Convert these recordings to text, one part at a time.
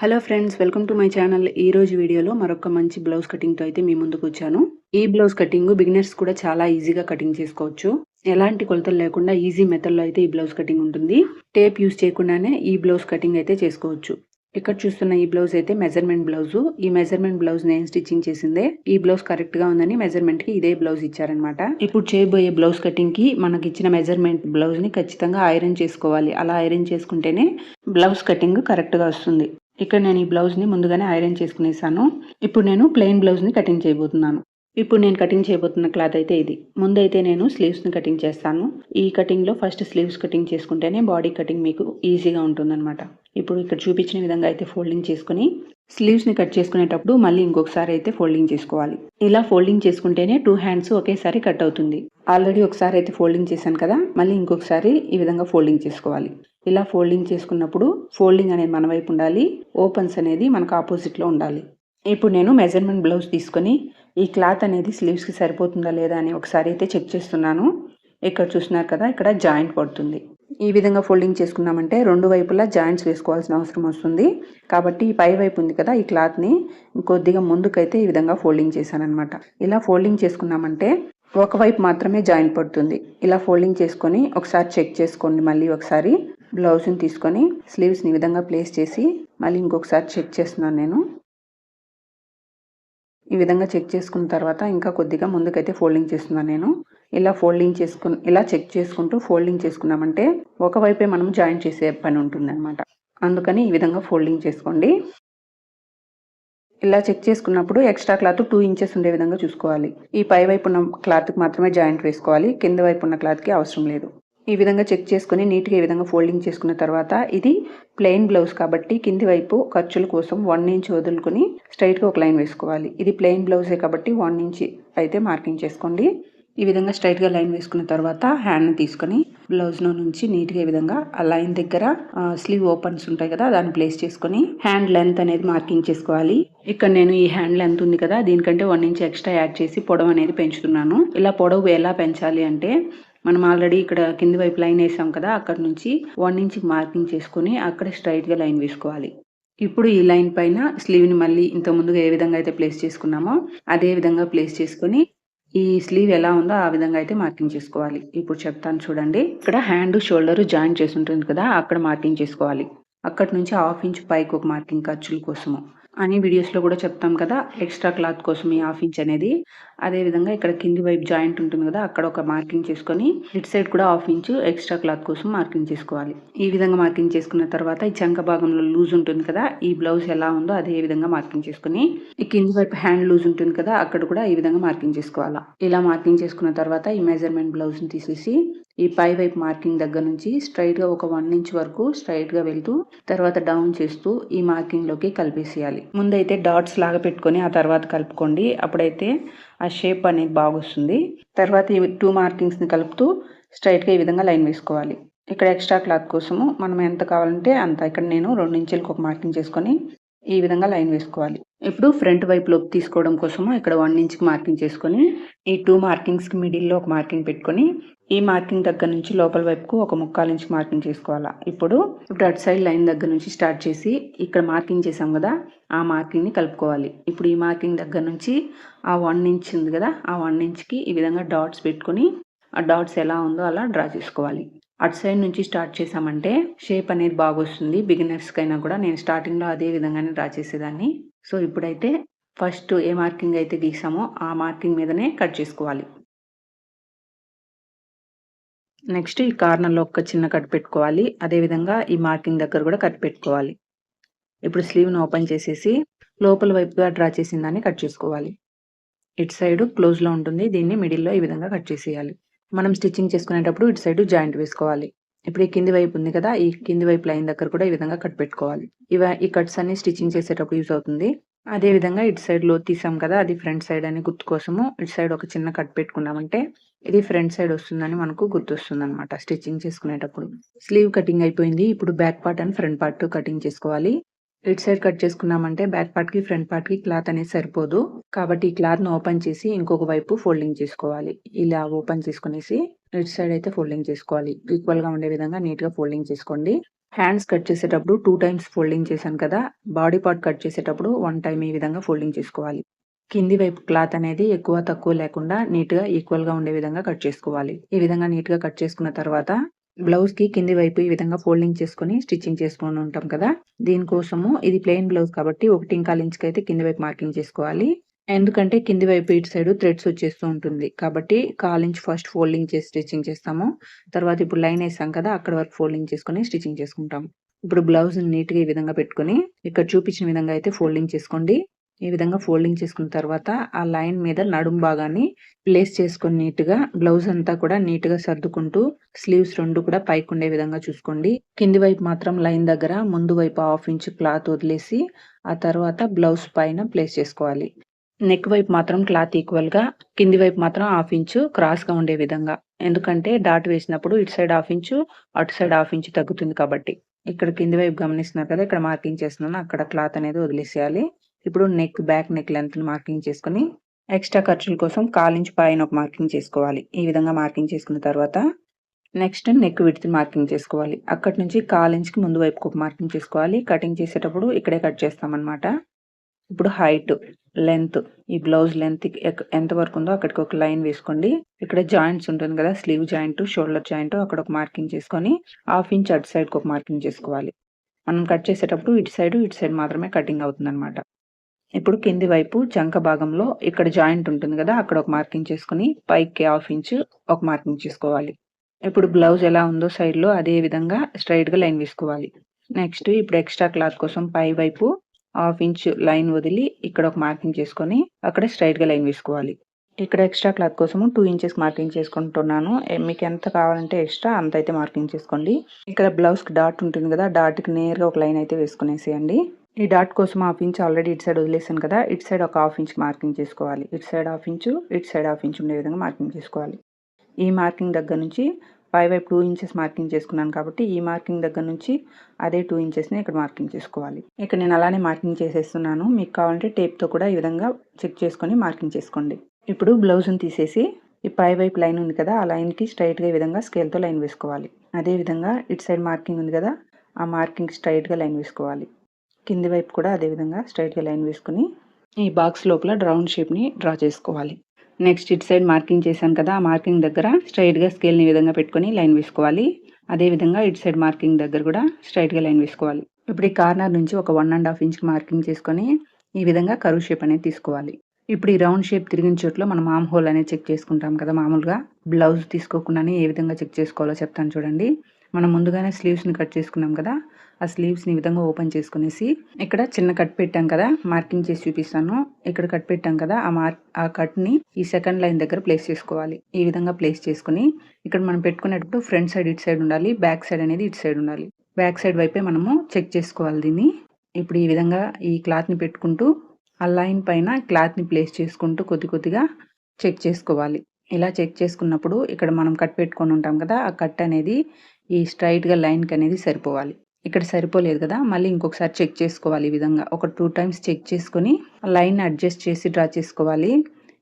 Hello friends, welcome to my channel. ఈ రోజు వీడియోలో మరొక మంచి బ్లౌజ్ కటింగ్‌తో అయితే మీ ముందుకు వచ్చాను. ఈ బ్లౌజ్ కటింగ్ బిగినర్స్ కూడా చాలా ఈజీగా కటింగ్ చేసుకోవచ్చు. ఎలాంటి కొలతలు లేకుండా ఈజీ మెథడ్‌లో అయితే ఈ బ్లౌజ్ కటింగ్ ఉంటుంది. టేప్ యూజ్ చేయకుండానే ఈ బ్లౌజ్ కటింగ్ అయితే చేసుకోవచ్చు. ఇక్కడ చూస్తున్న ఈ బ్లౌజ్ అయితే మెజర్మెంట్ బ్లౌజు. ఈ మెజర్మెంట్ బ్లౌజ్ నేను స్టిచ్చింగ్ చేసిందే. ఈ బ్లౌజ్ కరెక్ట్ గా ఉందని మెజర్మెంట్ కి ఇదే బ్లౌజ్ ఇచ్చారనమాట. ఇప్పుడు చేయబోయే బ్లౌజ్ కటింగ్ కి మనకి ఇచ్చిన మెజర్మెంట్ బ్లౌజ్ ని ఖచ్చితంగా ఐరన్ చేసుకోవాలి. అలా ఐరన్ చేసుకుంటేనే బ్లౌజ్ కటింగ్ కరెక్ట్ గా వస్తుంది. ఇక్కడ నేను ఈ బ్లౌజ్ని ముందుగానే ఐరన్ చేసుకునేసాను. ఇప్పుడు నేను ప్లెయిన్ బ్లౌజ్ని కటింగ్ చేయబోతున్నాను. ఇప్పుడు నేను కటింగ్ చేయబోతున్న క్లాత్ అయితే ఇది. ముందైతే నేను స్లీవ్స్ని కటింగ్ చేస్తాను. ఈ కటింగ్లో ఫస్ట్ స్లీవ్స్ కటింగ్ చేసుకుంటేనే బాడీ కటింగ్ మీకు ఈజీగా ఉంటుందన్నమాట. ఇప్పుడు ఇక్కడ చూపించిన విధంగా అయితే ఫోల్డింగ్ చేసుకుని స్లీవ్స్ని కట్ చేసుకునేటప్పుడు మళ్ళీ ఇంకొకసారి అయితే ఫోల్డింగ్ చేసుకోవాలి. ఇలా ఫోల్డింగ్ చేసుకుంటేనే 2 హ్యాండ్స్ ఒకేసారి కట్ అవుతుంది. ఆల్రెడీ ఒకసారి అయితే ఫోల్డింగ్ చేశాను కదా, మళ్ళీ ఇంకొకసారి ఈ విధంగా ఫోల్డింగ్ చేసుకోవాలి. ఇలా ఫోల్డింగ్ చేసుకున్నప్పుడు ఫోల్డింగ్ అనేది మన వైపు ఉండాలి, ఓపెన్స్ అనేది మనకు ఆపోజిట్లో ఉండాలి. ఇప్పుడు నేను మెజర్మెంట్ బ్లౌజ్ తీసుకొని ఈ క్లాత్ అనేది స్లీవ్స్కి సరిపోతుందా లేదా అని ఒకసారి అయితే చెక్ చేస్తున్నాను. ఇక్కడ చూస్తున్నారు కదా, ఇక్కడ జాయింట్ పడుతుంది. ఈ విధంగా ఫోల్డింగ్ చేసుకున్నామంటే రెండు వైపులా జాయింట్స్ వేసుకోవాల్సిన అవసరం వస్తుంది. కాబట్టి ఈ పై వైపు ఉంది కదా, ఈ క్లాత్ని కొద్దిగా ముందుకైతే ఈ విధంగా ఫోల్డింగ్ చేశానమాట. ఇలా ఫోల్డింగ్ చేసుకున్నామంటే ఒకవైపు మాత్రమే జాయింట్ పడుతుంది. ఇలా ఫోల్డింగ్ చేసుకొని ఒకసారి చెక్ చేసుకోండి. మళ్ళీ ఒకసారి బ్లౌజ్ని తీసుకొని స్లీవ్స్ని ఈ విధంగా ప్లేస్ చేసి మళ్ళీ ఇంకొకసారి చెక్ చేస్తున్నాను నేను. ఈ విధంగా చెక్ చేసుకున్న తర్వాత ఇంకా కొద్దిగా ముందుకైతే ఫోల్డింగ్ చేస్తున్నాను నేను. ఇలా చెక్ చేసుకుంటూ ఫోల్డింగ్ చేసుకున్నామంటే ఒకవైపే మనం జాయిన్ చేసే పని ఉంటుంది అనమాట. అందుకని ఈ విధంగా ఫోల్డింగ్ చేసుకోండి. ఇలా చెక్ చేసుకున్నప్పుడు ఎక్స్ట్రా క్లాత్ 2 ఇంచెస్ ఉండే విధంగా చూసుకోవాలి. ఈ పై వైపు ఉన్న క్లాత్కి మాత్రమే జాయింట్ వేసుకోవాలి, కింద వైపు ఉన్న క్లాత్కి అవసరం లేదు. ఈ విధంగా చెక్ చేసుకుని నీట్గా ఈ విధంగా ఫోల్డింగ్ చేసుకున్న తర్వాత ఇది ప్లెయిన్ బ్లౌజ్ కాబట్టి కింది వైపు ఖర్చుల కోసం 1 ఇంచ్ వదులుకొని స్ట్రైట్గా ఒక లైన్ వేసుకోవాలి. ఇది ప్లెయిన్ బ్లౌజే కాబట్టి 1 ఇంచ్ అయితే మార్కింగ్ చేసుకోండి. ఈ విధంగా స్ట్రైట్గా లైన్ వేసుకున్న తర్వాత హ్యాండ్ని తీసుకొని బ్లౌజ్లో నుంచి నీట్గా ఈ విధంగా ఆ లైన్ దగ్గర స్లీవ్ ఓపెన్స్ ఉంటాయి కదా, దాన్ని ప్లేస్ చేసుకొని హ్యాండ్ లెంత్ అనేది మార్కింగ్ చేసుకోవాలి. ఇక్కడ నేను ఈ హ్యాండ్ లెంత్ ఉంది కదా, దీనికంటే 1 ఇంచ్ ఎక్స్ట్రా యాడ్ చేసి పొడవు అనేది పెంచుతున్నాను. ఇలా పొడవు ఎలా పెంచాలి అంటే మనం ఆల్రెడీ ఇక్కడ కింది వైపు లైన్ వేసాం కదా, అక్కడ నుంచి 1 ఇంచ్ మార్కింగ్ చేసుకొని అక్కడ స్ట్రైట్గా లైన్ వేసుకోవాలి. ఇప్పుడు ఈ లైన్ పైన స్లీవ్ని మళ్ళీ ఇంత ముందుగా ఏ విధంగా అయితే ప్లేస్ చేసుకున్నామో అదే విధంగా ప్లేస్ చేసుకొని ఈ స్లీవ్ ఎలా ఉందో ఆ విధంగా అయితే మార్కింగ్ చేసుకోవాలి. ఇప్పుడు చెప్తాను చూడండి. ఇక్కడ హ్యాండ్ షోల్డర్ జాయింట్ చేసి ఉంటుంది కదా, అక్కడ మార్కింగ్ చేసుకోవాలి. అక్కడ నుంచి 1/2 ఇంచ్ పైకి ఒక మార్కింగ్ ఖర్చుల కోసము అని వీడియోస్లో కూడా చెప్తాం కదా, ఎక్స్ట్రా క్లాత్ కోసం ఈ 1/2 ఇంచ్ అనేది. అదేవిధంగా ఇక్కడ కింది వైపు జాయింట్ ఉంటుంది కదా, అక్కడ ఒక మార్కింగ్ చేసుకొని ఇటు సైడ్ కూడా 1/2 ఇంచ్ ఎక్స్ట్రా క్లాత్ కోసం మార్కింగ్ చేసుకోవాలి. ఈ విధంగా మార్కింగ్ చేసుకున్న తర్వాత ఈ చంక భాగంలో లూజ్ ఉంటుంది కదా, ఈ బ్లౌజ్ ఎలా ఉందో అదే విధంగా మార్కింగ్ చేసుకుని ఈ కింది వైపు హ్యాండ్ లూజ్ ఉంటుంది కదా, అక్కడ కూడా ఈ విధంగా మార్కింగ్ చేసుకోవాలా. ఇలా మార్కింగ్ చేసుకున్న తర్వాత ఈ మెజర్మెంట్ బ్లౌజ్ని తీసేసి ఈ పై వైపు మార్కింగ్ దగ్గర నుంచి స్ట్రైట్గా ఒక 1 ఇంచ్ వరకు స్ట్రైట్గా వెళ్తూ తర్వాత డౌన్ చేస్తూ ఈ మార్కింగ్లోకి కలిపేసేయాలి. ముందైతే డాట్స్ లాగా పెట్టుకొని ఆ తర్వాత కలుపుకోండి, అప్పుడైతే ఆ షేప్ అనేది బాగొస్తుంది. తర్వాత ఈ 2 మార్కింగ్స్ని కలుపుతూ స్ట్రైట్గా ఈ విధంగా లైన్ వేసుకోవాలి. ఇక్కడ ఎక్స్ట్రా క్లాత్ కోసము మనం ఎంత కావాలంటే అంత, ఇక్కడ నేను 2 ఇంచులకు ఒక మార్కింగ్ చేసుకొని ఈ విధంగా లైన్ వేసుకోవాలి. ఇప్పుడు ఫ్రంట్ వైపు లోపు తీసుకోవడం కోసము ఇక్కడ 1 ఇంచ్కి మార్కింగ్ చేసుకొని ఈ 2 మార్కింగ్స్కి మిడిల్లో ఒక మార్కింగ్ పెట్టుకొని ఈ మార్కింగ్ దగ్గర నుంచి లోపల వైపుకు ఒక 1/4 ఇంచ్ మార్కింగ్ చేసుకోవాలా. ఇప్పుడు అటు సైడ్ లైన్ దగ్గర నుంచి స్టార్ట్ చేసి ఇక్కడ మార్కింగ్ చేసాం కదా, ఆ మార్కింగ్ని కలుపుకోవాలి. ఇప్పుడు ఈ మార్కింగ్ దగ్గర నుంచి ఆ 1 ఇంచ్ ఉంది కదా, ఆ 1 ఇంచ్కి ఈ విధంగా డాట్స్ పెట్టుకొని ఆ డాట్స్ ఎలా ఉందో అలా డ్రా చేసుకోవాలి. అటు సైడ్ నుంచి స్టార్ట్ చేసామంటే షేప్ అనేది బాగా వస్తుంది. బిగినర్స్కైనా కూడా నేను స్టార్టింగ్లో అదే విధంగానే డ్రా చేసేదాన్ని. సో ఇప్పుడైతే ఫస్ట్ ఏ మార్కింగ్ అయితే గీసామో ఆ మార్కింగ్ మీదనే కట్ చేసుకోవాలి. నెక్స్ట్ ఈ కార్నర్లో ఒక చిన్న కట్ పెట్టుకోవాలి. అదేవిధంగా ఈ మార్కింగ్ దగ్గర కూడా కట్ పెట్టుకోవాలి. ఇప్పుడు స్లీవ్ను ఓపెన్ చేసేసి లోపల వైపుగా డ్రా చేసిన దాన్ని కట్ చేసుకోవాలి. ఇటు సైడ్ క్లోజ్లో ఉంటుంది, దీన్ని మిడిల్లో ఈ విధంగా కట్ చేసేయాలి. మనం స్టిచ్చింగ్ చేసుకునేటప్పుడు ఇటు సైడ్ జాయింట్ వేసుకోవాలి. ఇప్పుడు ఈ కింది వైపు ఉంది కదా, ఈ కింది వైపు లైన్ దగ్గర కూడా ఈ విధంగా కట్ పెట్టుకోవాలి. ఈ కట్స్ అన్ని స్టిచ్చింగ్ చేసేటప్పుడు యూజ్ అవుతుంది. అదే విధంగా ఇటు సైడ్ లో తీసాం కదా, అది ఫ్రంట్ సైడ్ అని గుర్తు కోసము ఇటు సైడ్ ఒక చిన్న కట్ పెట్టుకున్నామంటే ఇది ఫ్రంట్ సైడ్ వస్తుందని మనకు గుర్తొస్తుంది అనమాట స్టిచ్చింగ్ చేసుకునేటప్పుడు. స్లీవ్ కటింగ్ అయిపోయింది. ఇప్పుడు back part and front part cutting చేసుకోవాలి. ఇటు సైడ్ కట్ చేసుకున్నామంటే బ్యాక్ పార్ట్ కి ఫ్రంట్ పార్ట్ కి క్లాత్ అనేది సరిపోదు, కాబట్టి ఈ క్లాత్ ను ఓపెన్ చేసి ఇంకొక వైపు ఫోల్డింగ్ చేసుకోవాలి. ఇలా ఓపెన్ చేసుకునేసి ఇటు సైడ్ అయితే ఫోల్డింగ్ చేసుకోవాలి. ఈక్వల్ గా ఉండే విధంగా నీట్ గా ఫోల్డింగ్ చేసుకోండి. హ్యాండ్స్ కట్ చేసేటప్పుడు 2 టైమ్స్ ఫోల్డింగ్ చేశాను కదా! బాడీ పార్ట్ కట్ చేసేటప్పుడు 1 టైమ్ ఈ విధంగా ఫోల్డింగ్ చేసుకోవాలి. కింది వైపు క్లాత్ అనేది ఎక్కువ, తక్కువ లేకుండా నీట్‌గా ఈక్వల్‌గా ఉండే విధంగా కట్ చేసుకోవాలి. ఈ విధంగా నీట్‌గా కట్ చేసుకున్న తర్వాత బ్లౌజ్‌కి కింది వైపు ఈ విధంగా ఫోల్డింగ్ చేసుకొని స్టిచ్చింగ్ చేసుకొని ఉంటాం కదా! దీనికోసము ఇది ప్లెయిన్ బ్లౌజ్ కాబట్టి 1.25 ఇంచుకైతే కింది వైపు మార్కింగ్ చేసుకోవాలి. ఎందుకంటే కింది వైపు ఇటు సైడు థ్రెడ్స్ వచ్చేస్తూ ఉంటుంది. కాబట్టి 1/4 ఇంచ్ ఫస్ట్ ఫోల్డింగ్ చేసి స్టిచ్చింగ్ చేస్తాము. తర్వాత ఇప్పుడు లైన్ ఏసాం కదా! అక్కడి వరకు ఫోల్డింగ్ చేసుకొని స్టిచ్చింగ్ చేసుకుంటాం. ఇప్పుడు బ్లౌజ్‌ని నీట్‌గా ఈ విధంగా పెట్టుకొని ఇక్కడ చూపించిన విధంగా అయితే ఫోల్డింగ్ చేసుకోండి. ఈ విధంగా ఫోల్డింగ్ చేసుకున్న తర్వాత ఆ లైన్ మీద నడుం భాగాన్ని ప్లేస్ చేసుకొని నీట్‌గా బ్లౌజ్ అంతా కూడా నీట్‌గా సర్దుకుంటూ స్లీవ్స్ 2 కూడా పైకుండే విధంగా చూసుకోండి. కింది వైపు మాత్రం లైన్ దగ్గర ముందు వైపు 1/2 ఇంచ్ క్లాత్ వదిలేసి ఆ తర్వాత బ్లౌజ్ పైన ప్లేస్ చేసుకోవాలి. నెక్ వైపు మాత్రం క్లాత్ ఈక్వల్‌గా, కింది వైపు మాత్రం 1/2 ఇంచు క్రాస్‌గా ఉండే విధంగా. ఎందుకంటే డాట్ వేసినప్పుడు ఇటు సైడ్ 1/2 ఇంచు, అటు సైడ్ 1/2 ఇంచు తగ్గుతుంది కాబట్టి. ఇక్కడ కింది వైపు గమనిస్తున్నారు కదా! ఇక్కడ మార్కింగ్ చేస్తున్నాను. అక్కడ క్లాత్ అనేది వదిలేసేయాలి. ఇప్పుడు బ్యాక్ నెక్ లెంగ్త్‌ని మార్కింగ్ చేసుకొని, ఎక్స్‌ట్రా ఖర్చుల కోసం 1/4 ఇంచ్ పైన ఒక మార్కింగ్ చేసుకోవాలి. ఈ విధంగా మార్కింగ్ చేసుకున్న తర్వాత నెక్స్ట్ నెక్ విడ్త్‌ని మార్కింగ్ చేసుకోవాలి. అక్కడి నుంచి 1/4 ఇంచ్‌కి ముందు వైపుకి ఒక మార్కింగ్ చేసుకోవాలి. కటింగ్ చేసేటప్పుడు ఇక్కడే కట్ చేస్తామన్నమాట. ఇప్పుడు హైట్, లెంత్ ఈ బ్లౌజ్ లెంత్ ఎంత వరకు ఉందో అక్కడికి ఒక లైన్ వేసుకోండి. ఇక్కడ జాయింట్స్ ఉంటుంది కదా! స్లీవ్ జాయింట్, షోల్డర్ జాయింట్ అక్కడ ఒక మార్కింగ్ చేసుకొని 1/2 ఇంచ్ అటు సైడ్‌కి ఒక మార్కింగ్ చేసుకోవాలి. మనం కట్ చేసేటప్పుడు ఇటు సైడ్ మాత్రమే కటింగ్ అవుతుందన్నమాట. ఇప్పుడు కింది వైపు చంక భాగంలో ఇక్కడ జాయింట్ ఉంటుంది కదా! అక్కడ ఒక మార్కింగ్ చేసుకొని పైకి 1/2 ఇంచ్ ఒక మార్కింగ్ చేసుకోవాలి. ఇప్పుడు బ్లౌజ్ ఎలా ఉందో సైడ్‌లో అదే విధంగా స్ట్రెయిట్‌గా లైన్ వేసుకోవాలి. నెక్స్ట్ ఇప్పుడు ఎక్స్‌ట్రా క్లాత్ కోసం పై వైపు 1/2 ఇంచ్ లైన్ వదిలి ఇక్కడ ఒక మార్కింగ్ చేసుకొని అక్కడ స్ట్రెయిట్‌గా లైన్ వేసుకోవాలి. ఇక్కడ ఎక్స్‌ట్రా క్లాత్ కోసము 2 ఇంచెస్ మార్కింగ్ చేసుకుంటున్నాను. మీకు ఎంత కావాలంటే ఎక్స్‌ట్రా అంతైతే మార్కింగ్ చేసుకోండి. ఇక్కడ బ్లౌజ్‌కి డాట్ ఉంటుంది కదా! డాట్‌కి నేరుగా ఒక లైన్ అయితే వేసుకునేసేయండి. ఈ డాట్ కోసం 1/2 ఇంచ్ ఆల్రెడీ ఇటు సైడ్ వదిలేసాను కదా! ఇటు సైడ్ ఒక 1/2 ఇంచ్ మార్కింగ్ చేసుకోవాలి. ఇటు సైడ్ 1/2 ఇంచు, ఇటు సైడ్ 1/2 ఇంచ్ ఉండే విధంగా మార్కింగ్ చేసుకోవాలి. ఈ మార్కింగ్ దగ్గర నుంచి పై వైపు 2 ఇంచెస్ మార్కింగ్ చేసుకున్నాను కాబట్టి ఈ మార్కింగ్ దగ్గర నుంచి అదే 2 ఇంచెస్‌ని ఇక్కడ మార్కింగ్ చేసుకోవాలి. ఇక్కడ నేను అలానే మార్కింగ్ చేసేస్తున్నాను. మీకు కావాలంటే టేప్‌తో కూడా ఈ విధంగా చెక్ చేసుకొని మార్కింగ్ చేసుకోండి. ఇప్పుడు బ్లౌజ్‌ని తీసేసి ఈ పై వైపు లైన్ ఉంది కదా! ఆ లైన్‌కి స్ట్రెయిట్‌గా ఈ విధంగా స్కేల్‌తో లైన్ వేసుకోవాలి. అదే విధంగా ఇటు సైడ్ మార్కింగ్ ఉంది కదా! ఆ మార్కింగ్‌కి స్ట్రెయిట్‌గా లైన్ వేసుకోవాలి. కింది వైపు కూడా అదే విధంగా స్ట్రెయిట్‌గా లైన్ వేసుకొని ఈ బాక్స్ లోపల రౌండ్ షేప్‌ని డ్రా చేసుకోవాలి. నెక్స్ట్ ఇటు సైడ్ మార్కింగ్ చేశాను కదా! ఆ మార్కింగ్ దగ్గర స్ట్రెయిట్‌గా స్కేల్‌ని ఈ విధంగా పెట్టుకొని లైన్ వేసుకోవాలి. అదే విధంగా ఇటు సైడ్ మార్కింగ్ దగ్గర కూడా స్ట్రెయిట్‌గా లైన్ వేసుకోవాలి. ఇప్పుడు ఈ కార్నర్ నుంచి ఒక 1 ½ ఇంచ్‌కి మార్కింగ్ చేసుకొని ఈ విధంగా కర్వ్ షేప్ అనేది తీసుకోవాలి. ఇప్పుడు ఈ రౌండ్ షేప్ తిరిగిన చోట్ల మనం ఆర్మ్ హోల్ అనేది చెక్ చేసుకుంటాం కదా! మామూలుగా బ్లౌజ్ తీసుకోకుండానే ఏ విధంగా చెక్ చేసుకోవాలో చెప్తాను చూడండి. మనం ముందుగానే స్లీవ్స్‌ని కట్ చేసుకున్నాం కదా! ఆ స్లీవ్స్‌ని ఈ విధంగా ఓపెన్ చేసుకునేసి ఇక్కడ చిన్న కట్ పెట్టాం కదా! మార్కింగ్ చేసి చూపిస్తాను. ఇక్కడ కట్ పెట్టాం కదా! ఆ కట్‌ని ఈ సెకండ్ లైన్ దగ్గర ప్లేస్ చేసుకోవాలి. ఈ విధంగా ప్లేస్ చేసుకొని ఇక్కడ మనం పెట్టుకునేటప్పుడు ఫ్రంట్ సైడ్ ఇటు సైడ్ ఉండాలి. బ్యాక్ సైడ్ అనేది ఇటు సైడ్ ఉండాలి. బ్యాక్ సైడ్ వైపే మనము చెక్ చేసుకోవాలి దీన్ని. ఇప్పుడు ఈ విధంగా ఈ క్లాత్‌ని పెట్టుకుంటూ ఆ లైన్ పైన క్లాత్‌ని ప్లేస్ చేసుకుంటూ కొద్ది కొద్దిగా చెక్ చేసుకోవాలి. ఇలా చెక్ చేసుకున్నప్పుడు ఇక్కడ మనం కట్ పెట్టుకొని ఉంటాం కదా! ఆ కట్ అనేది ఈ స్ట్రెయిట్‌గా లైన్‌కి అనేది సరిపోవాలి. ఇక్కడ సరిపోలేదు కదా! మళ్ళీ ఇంకొకసారి చెక్ చేసుకోవాలి ఈ విధంగా. ఒక 2 టైమ్స్ చెక్ చేసుకొని లైన్‌ని అడ్జస్ట్ చేసి డ్రా చేసుకోవాలి.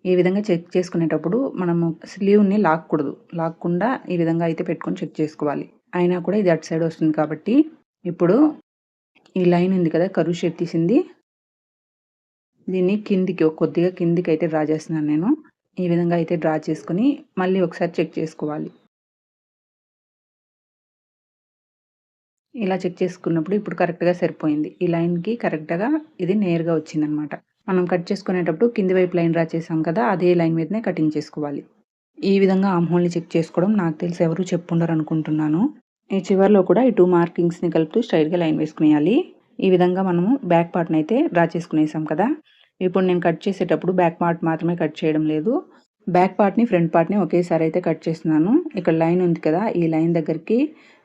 ఈ విధంగా చెక్ చేసుకునేటప్పుడు మనము స్లీవ్‌ని లాక్కూడదు. లాక్కుండా ఈ విధంగా అయితే పెట్టుకొని చెక్ చేసుకోవాలి. అయినా కూడా ఇది అటు సైడ్ వస్తుంది కాబట్టి ఇప్పుడు ఈ లైన్ ఉంది కదా! కర్వ్ షేప్ తీసింది. దీన్ని కొద్దిగా కిందికైతే డ్రా చేస్తున్నాను నేను. ఈ విధంగా అయితే డ్రా చేసుకొని మళ్ళీ ఒకసారి చెక్ చేసుకోవాలి. ఇలా చెక్ చేసుకున్నప్పుడు ఇప్పుడు కరెక్ట్‌గా సరిపోయింది. ఈ లైన్‌కి కరెక్ట్‌గా ఇది నేరుగా వచ్చిందనమాట. మనం కట్ చేసుకునేటప్పుడు కింది వైపు లైన్ డ్రా చేసాం కదా! అదే లైన్ మీదనే కటింగ్ చేసుకోవాలి. ఈ విధంగా ఆర్మ్ హోల్‌ని చెక్ చేసుకోవడం నాకు తెలిసి ఎవరు చెప్పుండరనుకుంటున్నాను. ఈ చివర్లో కూడా ఈ 2 మార్కింగ్స్‌ని కలుపుతూ స్ట్రెయిట్‌గా లైన్ వేసుకునేయాలి. ఈ విధంగా మనము బ్యాక్ పార్ట్‌నైతే డ్రా చేసుకునేసాం కదా! ఇప్పుడు నేను కట్ చేసేటప్పుడు బ్యాక్ పార్ట్ మాత్రమే కట్ చేయడం లేదు. బ్యాక్ పార్ట్‌ని, ఫ్రంట్ పార్ట్‌ని ఒకేసారి అయితే కట్ చేస్తున్నాను. ఇక్కడ లైన్ ఉంది కదా! ఈ లైన్ దగ్గరికి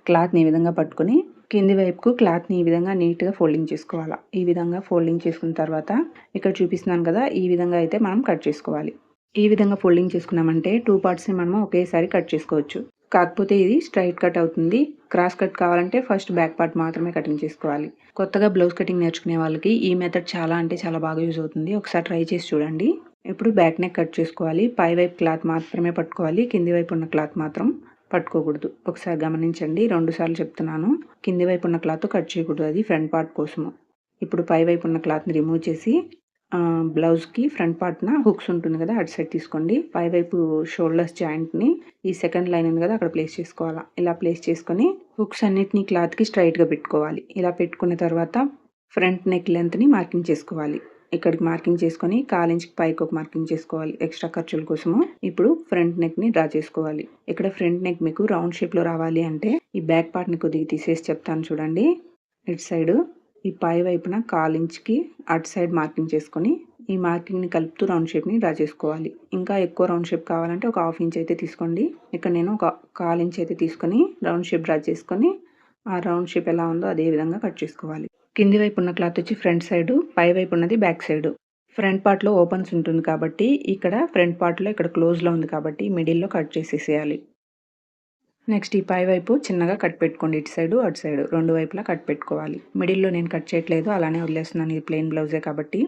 క్లాత్‌ని ఈ విధంగా పట్టుకొని కింది వైపుకు క్లాత్‌ని ఈ విధంగా నీట్‌గా ఫోల్డింగ్ చేసుకోవాలా. ఈ విధంగా ఫోల్డింగ్ చేసుకున్న తర్వాత ఇక్కడ చూపిస్తున్నాను కదా! ఈ విధంగా అయితే మనం కట్ చేసుకోవాలి. ఈ విధంగా ఫోల్డింగ్ చేసుకున్నామంటే 2 పార్ట్స్‌ని మనము ఒకేసారి కట్ చేసుకోవచ్చు. కాకపోతే ఇది స్ట్రెయిట్ కట్ అవుతుంది. క్రాస్ కట్ కావాలంటే ఫస్ట్ బ్యాక్ పార్ట్ మాత్రమే కటింగ్ చేసుకోవాలి. కొత్తగా బ్లౌజ్ కటింగ్ నేర్చుకునే వాళ్ళకి ఈ మెథడ్ చాలా అంటే చాలా బాగా యూజ్ అవుతుంది. ఒకసారి ట్రై చేసి చూడండి. ఇప్పుడు బ్యాక్ నెక్ కట్ చేసుకోవాలి. పై వైపు క్లాత్ మాత్రమే పట్టుకోవాలి. కింది వైపు ఉన్న క్లాత్ మాత్రం పట్టుకోకూడదు. ఒకసారి గమనించండి, 2 సార్లు చెప్తున్నాను. కింది వైపు ఉన్న క్లాత్ కట్ చేయకూడదు, అది ఫ్రంట్ పార్ట్ కోసము. ఇప్పుడు పై వైపు ఉన్న క్లాత్ని రిమూవ్ చేసి బ్లౌజ్కి ఫ్రంట్ పార్ట్న హుక్స్ ఉంటుంది కదా, అటు సైడ్ తీసుకోండి. పై వైపు షోల్డర్స్ జాయింట్ని ఈ సెకండ్ లైన్ ఉంది కదా అక్కడ ప్లేస్ చేసుకోవాలా. ఇలా ప్లేస్ చేసుకొని హుక్స్ అన్నిటిని క్లాత్కి స్ట్రైట్గా పెట్టుకోవాలి. ఇలా పెట్టుకున్న తర్వాత ఫ్రంట్ నెక్ లెంత్ని మార్కింగ్ చేసుకోవాలి. ఇక్కడికి మార్కింగ్ చేసుకొని 1/4 ఇంచ్కి పైకి ఒక మార్కింగ్ చేసుకోవాలి ఎక్స్ట్రా ఖర్చుల కోసము. ఇప్పుడు ఫ్రంట్ నెక్ని డ్రా చేసుకోవాలి. ఇక్కడ ఫ్రంట్ నెక్ మీకు రౌండ్ షేప్లో రావాలి అంటే ఈ బ్యాక్ పార్ట్ని కొద్దిగా తీసేసి చెప్తాను చూడండి. ఇటు సైడు ఈ పై వైపున 1/4 ఇంచ్కి అటు సైడ్ మార్కింగ్ చేసుకొని ఈ మార్కింగ్ని కలుపుతూ రౌండ్ షేప్ని డ్రా చేసుకోవాలి. ఇంకా ఎక్కువ రౌండ్ షేప్ కావాలంటే ఒక 1/2 ఇంచ్ అయితే తీసుకోండి. ఇక్కడ నేను ఒక 1/4 ఇంచ్ అయితే తీసుకొని రౌండ్ షేప్ డ్రా చేసుకొని ఆ రౌండ్ షేప్ ఎలా ఉందో అదే విధంగా కట్ చేసుకోవాలి. కింది వైపు ఉన్న క్లాత్ వచ్చి ఫ్రంట్ సైడు, పై వైపు ఉన్నది బ్యాక్ సైడు. ఫ్రంట్ పార్ట్లో ఓపెన్స్ ఉంటుంది కాబట్టి ఇక్కడ ఫ్రంట్ పార్ట్లో ఇక్కడ క్లోజ్లో ఉంది కాబట్టి మిడిల్లో కట్ చేసేసేయాలి. నెక్స్ట్ ఈ పై వైపు చిన్నగా కట్ పెట్టుకోండి. ఇటు సైడు అటు సైడు 2 వైపులా కట్ పెట్టుకోవాలి. మిడిల్లో నేను కట్ చేయట్లేదు, అలానే వదిలేస్తున్నాను. ఇది ప్లెయిన్ బ్లౌజే కాబట్టి.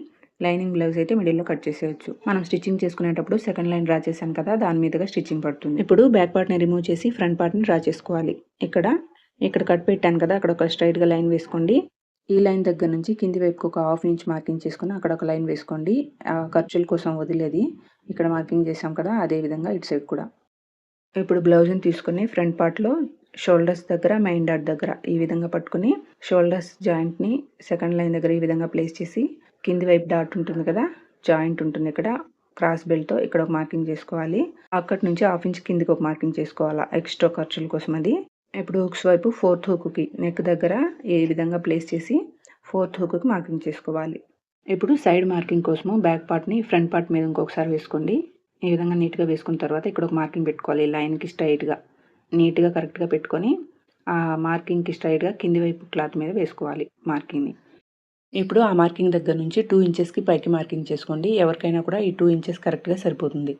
లైనింగ్ బ్లౌజ్ అయితే మిడిల్లో కట్ చేసేయచ్చు. మనం స్టిచ్చింగ్ చేసుకునేటప్పుడు సెకండ్ లైన్ డ్రా చేశాను కదా, దాని మీదుగా స్టిచ్చింగ్ పడుతుంది. ఇప్పుడు బ్యాక్ పార్ట్ని రిమూవ్ చేసి ఫ్రంట్ పార్ట్ని డ్రా చేసుకోవాలి. ఇక్కడ కట్ పెట్టాను కదా, అక్కడ ఒక స్ట్రైట్గా లైన్ వేసుకోండి. ఈ లైన్ దగ్గర నుంచి కింది వైపుకి ఒక 1/2 ఇంచ్ మార్కింగ్ చేసుకుని అక్కడ ఒక లైన్ వేసుకోండి. ఖర్చుల కోసం వదిలేది ఇక్కడ మార్కింగ్ చేసాం కదా, అదే విధంగా ఇటు సైడ్ కూడా. ఇప్పుడు బ్లౌజ్ని తీసుకుని ఫ్రంట్ పార్ట్లో షోల్డర్స్ దగ్గర, మెయిన్ డాట్ దగ్గర ఈ విధంగా పట్టుకుని షోల్డర్స్ జాయింట్ని సెకండ్ లైన్ దగ్గర ఈ విధంగా ప్లేస్ చేసి కింది వైపు డాట్ ఉంటుంది కదా, జాయింట్ ఉంటుంది ఇక్కడ క్రాస్ బెల్ట్తో ఇక్కడ ఒక మార్కింగ్ చేసుకోవాలి. అక్కడి నుంచి 1/2 ఇంచ్ కిందికి ఒక మార్కింగ్ చేసుకోవాలా ఎక్స్ట్రా ఖర్చుల కోసం అది. ఇప్పుడు హుక్స్ వైపు 4th హుక్కి నెక్ దగ్గర ఈ విధంగా ప్లేస్ చేసి 4th హుక్కి మార్కింగ్ చేసుకోవాలి. ఇప్పుడు సైడ్ మార్కింగ్ కోసము బ్యాక్ పార్ట్ని ఫ్రంట్ పార్ట్ మీద ఇంకొకసారి వేసుకోండి. ఈ విధంగా నీట్గా వేసుకున్న తర్వాత ఇక్కడ ఒక మార్కింగ్ పెట్టుకోవాలి. లైన్కి స్ట్రైట్గా నీట్గా కరెక్ట్గా పెట్టుకొని ఆ మార్కింగ్కి స్ట్రైట్గా కింది వైపు క్లాత్ మీద వేసుకోవాలి మార్కింగ్ని. ఇప్పుడు ఆ మార్కింగ్ దగ్గర నుంచి 2 ఇంచెస్కి పైకి మార్కింగ్ చేసుకోండి. ఎవరికైనా కూడా ఈ 2 ఇంచెస్ కరెక్ట్గా సరిపోతుంది.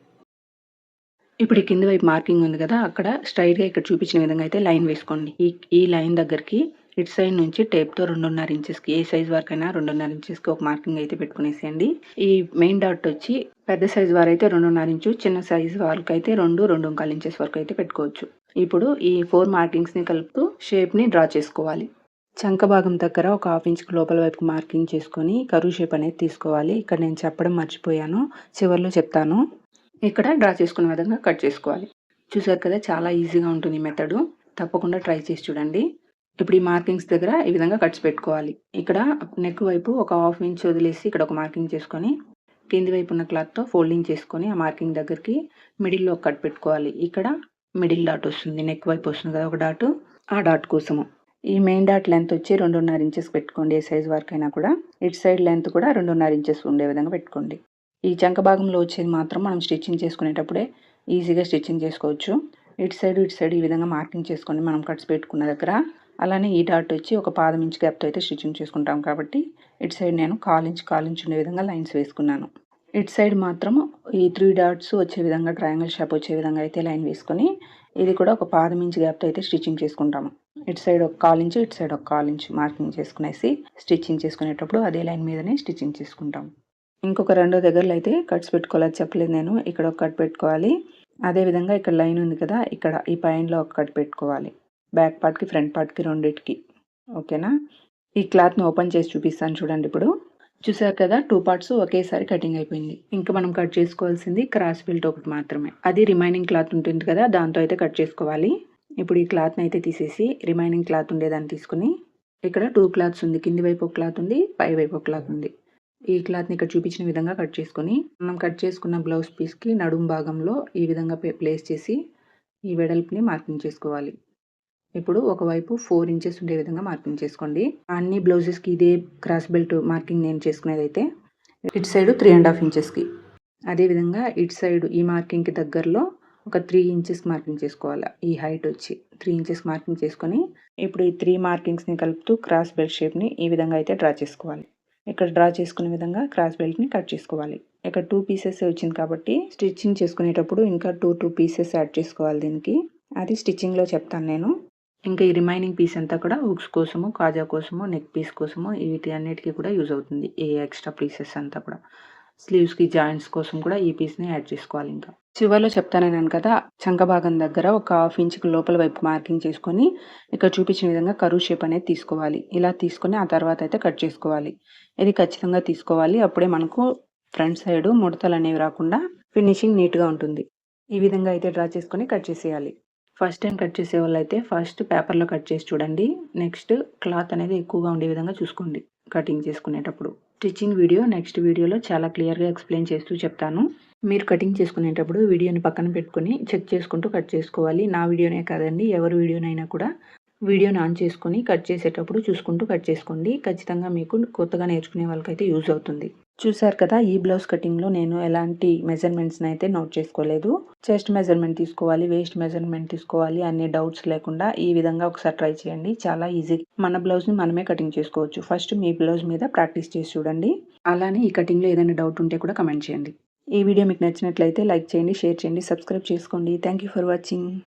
ఇప్పుడు ఈ కింది వైపు మార్కింగ్ ఉంది కదా, అక్కడ స్ట్రైట్గా ఇక్కడ చూపించిన విధంగా అయితే లైన్ వేసుకోండి. ఈ లైన్ దగ్గరికి ఇటు సైడ్ నుంచి టేప్తో 2.5 ఇంచెస్కి ఏ సైజ్ వరకైనా 2.5 ఇంచెస్కి ఒక మార్కింగ్ అయితే పెట్టుకునేసేయండి. ఈ మెయిన్ డాట్ వచ్చి పెద్ద సైజ్ వారు అయితే 2.5 ఇంచు, చిన్న సైజ్ వాళ్ళకి అయితే 2.25 ఇంచెస్ వరకు అయితే పెట్టుకోవచ్చు. ఇప్పుడు ఈ 4 మార్కింగ్స్ని కలుపుతూ షేప్ని డ్రా చేసుకోవాలి. చంక భాగం దగ్గర ఒక 1/2 ఇంచ్కి లోపల వైపు మార్కింగ్ చేసుకొని కరువు షేప్ అనేది తీసుకోవాలి. ఇక్కడ నేను చెప్పడం మర్చిపోయాను, చివరిలో చెప్తాను. ఇక్కడ డ్రా చేసుకునే విధంగా కట్ చేసుకోవాలి. చూసారు కదా, చాలా ఈజీగా ఉంటుంది ఈ మెథడు. తప్పకుండా ట్రై చేసి చూడండి. ఇప్పుడు ఈ మార్కింగ్స్ దగ్గర ఈ విధంగా కట్స్ పెట్టుకోవాలి. ఇక్కడ నెక్ వైపు ఒక 1/2 ఇంచ్ వదిలేసి ఇక్కడ ఒక మార్కింగ్ చేసుకొని కింది వైపు ఉన్న క్లాత్తో ఫోల్డింగ్ చేసుకొని ఆ మార్కింగ్ దగ్గరికి మిడిల్లో కట్ పెట్టుకోవాలి. ఇక్కడ మిడిల్ డాట్ వస్తుంది, నెక్ వైపు వస్తుంది కదా ఒక డాట్, ఆ డాట్ కోసము. ఈ మెయిన్ డాట్ లెంత్ వచ్చి 2.5 ఇంచెస్ పెట్టుకోండి. ఏ సైజ్ వరకైనా కూడా. ఇటు సైడ్ లెంత్ కూడా 2.5 ఇంచెస్ ఉండే విధంగా పెట్టుకోండి. ఈ చంక భాగంలో వచ్చేది మాత్రం మనం స్టిచ్చింగ్ చేసుకునేటప్పుడే ఈజీగా స్టిచ్చింగ్ చేసుకోవచ్చు. ఇటు సైడ్ ఈ విధంగా మార్కింగ్ చేసుకోండి మనం కట్స్ పెట్టుకున్న దగ్గర. అలానే ఈ డాట్ వచ్చి ఒక 1/2 ఇంచ్ గ్యాప్తో అయితే స్టిచ్చింగ్ చేసుకుంటాం కాబట్టి ఇటు సైడ్ నేను 1/4 ఇంచ్ ఉండే విధంగా లైన్స్ వేసుకున్నాను. ఇటు సైడ్ మాత్రం ఈ 3 డాట్స్ వచ్చే విధంగా ట్రయాంగిల్ షేప్ వచ్చే విధంగా అయితే లైన్ వేసుకొని ఇది కూడా ఒక 1/2 ఇంచ్ గ్యాప్తో అయితే స్టిచ్చింగ్ చేసుకుంటాము. ఇటు సైడ్ ఒక 1/4 ఇంచ్, ఇటు సైడ్ ఒక 1/4 ఇంచ్ మార్కింగ్ చేసుకునేసి స్టిచ్చింగ్ చేసుకునేటప్పుడు అదే లైన్ మీదనే స్టిచ్చింగ్ చేసుకుంటాం. ఇంకొక 2 దగ్గరలో అయితే కట్స్ పెట్టుకోవాలి చెప్పలేదు నేను. ఇక్కడ ఒక కట్ పెట్టుకోవాలి. అదేవిధంగా ఇక్కడ లైన్ ఉంది కదా, ఇక్కడ ఈ పైనలో ఒక కట్ పెట్టుకోవాలి. బ్యాక్ పార్ట్కి ఫ్రంట్ పార్ట్కి రెండింటికి. ఓకేనా? ఈ క్లాత్ని ఓపెన్ చేసి చూపిస్తాను చూడండి. ఇప్పుడు చూసారు కదా, 2 పార్ట్స్ ఒకేసారి కటింగ్ అయిపోయింది. ఇంకా మనం కట్ చేసుకోవాల్సింది క్రాస్ బెల్ట్ ఒకటి మాత్రమే. అది రిమైనింగ్ క్లాత్ ఉంటుంది కదా, దాంతో అయితే కట్ చేసుకోవాలి. ఇప్పుడు ఈ క్లాత్ని అయితే తీసేసి రిమైనింగ్ క్లాత్ ఉండేదాన్ని తీసుకుని ఇక్కడ 2 క్లాత్స్ ఉంది. కింది వైపు ఒక క్లాత్ ఉంది, పై వైపు ఒక క్లాత్ ఉంది. ఈ క్లాత్ని ఇక్కడ చూపించిన విధంగా కట్ చేసుకొని మనం కట్ చేసుకున్న బ్లౌజ్ పీస్కి నడుము భాగంలో ఈ విధంగా ప్లేస్ చేసి ఈ వెడల్పుని మార్కింగ్ చేసుకోవాలి. ఇప్పుడు ఒకవైపు 4 ఇంచెస్ ఉండే విధంగా మార్కింగ్ చేసుకోండి. అన్ని బ్లౌజెస్కి ఇదే క్రాస్ బెల్ట్ మార్కింగ్ నేను చేసుకునేది అయితే ఇటు సైడ్ 3.5 ఇంచెస్కి. అదేవిధంగా ఇటు సైడ్ ఈ మార్కింగ్కి దగ్గరలో ఒక 3 ఇంచెస్ మార్కింగ్ చేసుకోవాలి. ఈ హైట్ వచ్చి 3 ఇంచెస్ మార్కింగ్ చేసుకొని ఇప్పుడు ఈ 3 మార్కింగ్స్ని కలుపుతూ క్రాస్ బెల్ట్ షేప్ని ఈ విధంగా అయితే డ్రా చేసుకోవాలి. ఇక్కడ డ్రా చేసుకునే విధంగా క్రాస్ బెల్ట్ని కట్ చేసుకోవాలి. ఇక్కడ 2 పీసెస్ వచ్చింది కాబట్టి స్టిచ్చింగ్ చేసుకునేటప్పుడు ఇంకా 2 పీసెస్ యాడ్ చేసుకోవాలి దీనికి. అది స్టిచ్చింగ్లో చెప్తాను నేను. ఇంకా ఈ రిమైనింగ్ పీస్ అంతా కూడా హుక్స్ కోసము, కాజా కోసము, నెక్ పీస్ కోసము వీటి అన్నిటికీ కూడా యూజ్ అవుతుంది. ఈ ఎక్స్ట్రా పీసెస్ అంతా కూడా స్లీవ్స్కి జాయింట్స్ కోసం కూడా ఈ పీస్ని యాడ్ చేసుకోవాలి. ఇంకా చివరిలో చెప్తానన్నాను కదా, చంక భాగం దగ్గర ఒక 1/2 ఇంచుకి లోపల వైపు మార్కింగ్ చేసుకొని ఇక్కడ చూపించిన విధంగా కర్వ్ షేప్ అనేది తీసుకోవాలి. ఇలా తీసుకొని ఆ తర్వాత అయితే కట్ చేసుకోవాలి. ఇది ఖచ్చితంగా తీసుకోవాలి. అప్పుడే మనకు ఫ్రంట్ సైడ్ ముడతలు అనేవి రాకుండా ఫినిషింగ్ నీట్గా ఉంటుంది. ఈ విధంగా అయితే డ్రా చేసుకొని కట్ చేసేయాలి. ఫస్ట్ టైం కట్ చేసే వాళ్ళైతే ఫస్ట్ పేపర్లో కట్ చేసి చూడండి. నెక్స్ట్ క్లాత్ అనేది ఎక్కువగా ఉండే విధంగా చూసుకోండి కటింగ్ చేసుకునేటప్పుడు. స్టిచ్చింగ్ వీడియో నెక్స్ట్ వీడియోలో చాలా క్లియర్గా ఎక్స్ప్లెయిన్ చేస్తూ చెప్తాను. మీరు కటింగ్ చేసుకునేటప్పుడు వీడియోని పక్కన పెట్టుకొని చెక్ చేసుకుంటూ కట్ చేసుకోవాలి. నా వీడియోనే కాదండి, ఎవరి వీడియోనైనా కూడా వీడియోని ఆన్ చేసుకొని కట్ చేసేటప్పుడు చూసుకుంటూ కట్ చేసుకోండి. ఖచ్చితంగా మీకు కొత్తగా నేర్చుకునే వాళ్ళకైతే యూజ్ అవుతుంది. చూసారు కదా, ఈ బ్లౌజ్ కటింగ్లో నేను ఎలాంటి మెజర్మెంట్స్ని అయితే నోట్ చేసుకోలేదు. చెస్ట్ మెజర్మెంట్ తీసుకోవాలి, వేస్ట్ మెజర్మెంట్ తీసుకోవాలి అనే డౌట్స్ లేకుండా ఈ విధంగా ఒకసారి ట్రై చేయండి. చాలా ఈజీ. మన బ్లౌజ్ని మనమే కటింగ్ చేసుకోవచ్చు. ఫస్ట్ మీ బ్లౌజ్ మీద ప్రాక్టీస్ చేసి చూడండి. అలానే ఈ కటింగ్లో ఏదైనా డౌట్ ఉంటే కూడా కమెంట్ చేయండి. ఈ వీడియో మీకు నచ్చినట్లయితే లైక్ చేయండి, షేర్ చేయండి, సబ్స్క్రైబ్ చేసుకోండి. Thank you for watching.